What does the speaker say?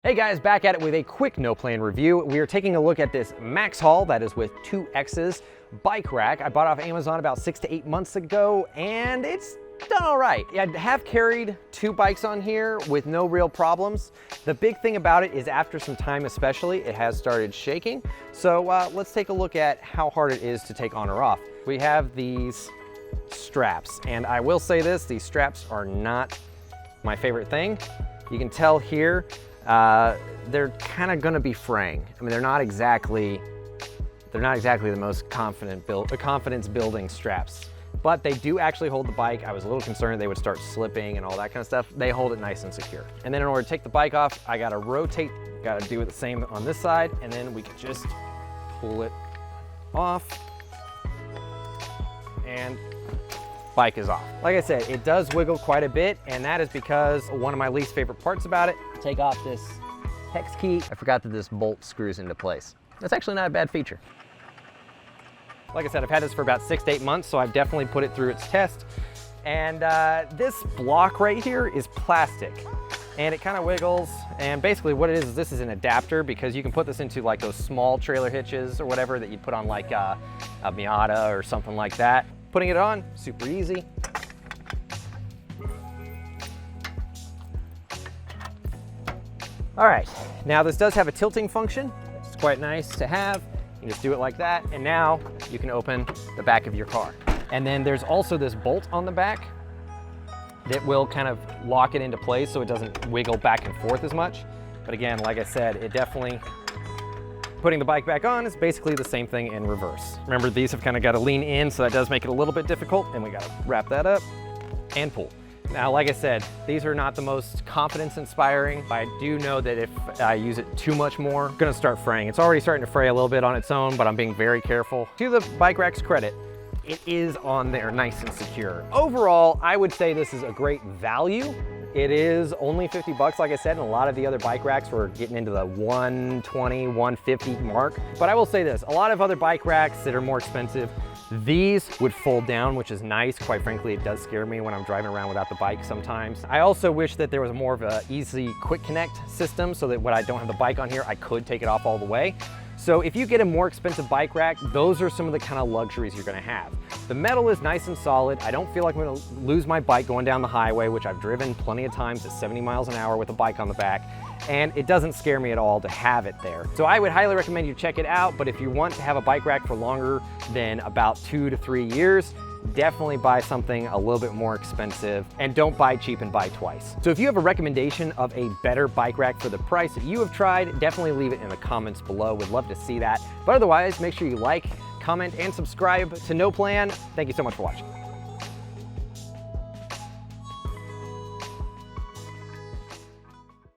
Hey guys, back at it with a quick No Plan review. We are taking a look at this Maxhaul, that is with 2X's bike rack. I bought it off Amazon about 6 to 8 months ago, and it's done all right. I have carried 2 bikes on here with no real problems. The big thing about it is after some time especially, it has started shaking. So let's take a look at how hard it is to take on or off. We have these straps, and I will say this, these straps are not my favorite thing. You can tell here, they're kind of going to be fraying. I mean, they're not exactly the most confidence building straps, but they do actually hold the bike. I was a little concerned they would start slipping and all that kind of stuff. They hold it nice and secure. And then in order to take the bike off, I got to rotate, got to do it the same on this side, and then we can just pull it off and bike is off. Like I said, it does wiggle quite a bit, and that is because one of my least favorite parts about it, take off this hex key. I forgot that this bolt screws into place. That's actually not a bad feature. Like I said, I've had this for about 6 to 8 months, so I've definitely put it through its test. And this block right here is plastic, and it kind of wiggles. And basically what it is this is an adapter, because you can put this into like those small trailer hitches or whatever that you put on like a Miata or something like that. Putting it on, super easy. All right, now this does have a tilting function. It's quite nice to have. You just do it like that, and now you can open the back of your car. And then there's also this bolt on the back that will kind of lock it into place so it doesn't wiggle back and forth as much. But again, like I said, it definitely, putting the bike back on is basically the same thing in reverse. Remember, these have kind of got to lean in, so that does make it a little bit difficult, and we got to wrap that up and pull. Now, like I said, these are not the most confidence-inspiring. I do know that if I use it too much more, it's gonna start fraying. It's already starting to fray a little bit on its own, but I'm being very careful. To the bike rack's credit, it is on there nice and secure. Overall, I would say this is a great value. It is only 50 bucks, like I said, and a lot of the other bike racks were getting into the 120, 150 mark. But I will say this, a lot of other bike racks that are more expensive, these would fold down, which is nice. Quite frankly, it does scare me when I'm driving around without the bike sometimes. I also wish that there was more of an easy quick connect system so that when I don't have the bike on here, I could take it off all the way. So if you get a more expensive bike rack, those are some of the kind of luxuries you're gonna have. The metal is nice and solid. I don't feel like I'm gonna lose my bike going down the highway, which I've driven plenty of times at 70 miles an hour with a bike on the back, and it doesn't scare me at all to have it there. So I would highly recommend you check it out, but if you want to have a bike rack for longer than about 2 to 3 years, definitely buy something a little bit more expensive, and don't buy cheap and buy twice. So if you have a recommendation of a better bike rack for the price that you have tried, definitely leave it in the comments below. We'd love to see that. But otherwise, make sure you like, comment, and subscribe to No Plan. Thank you so much for watching.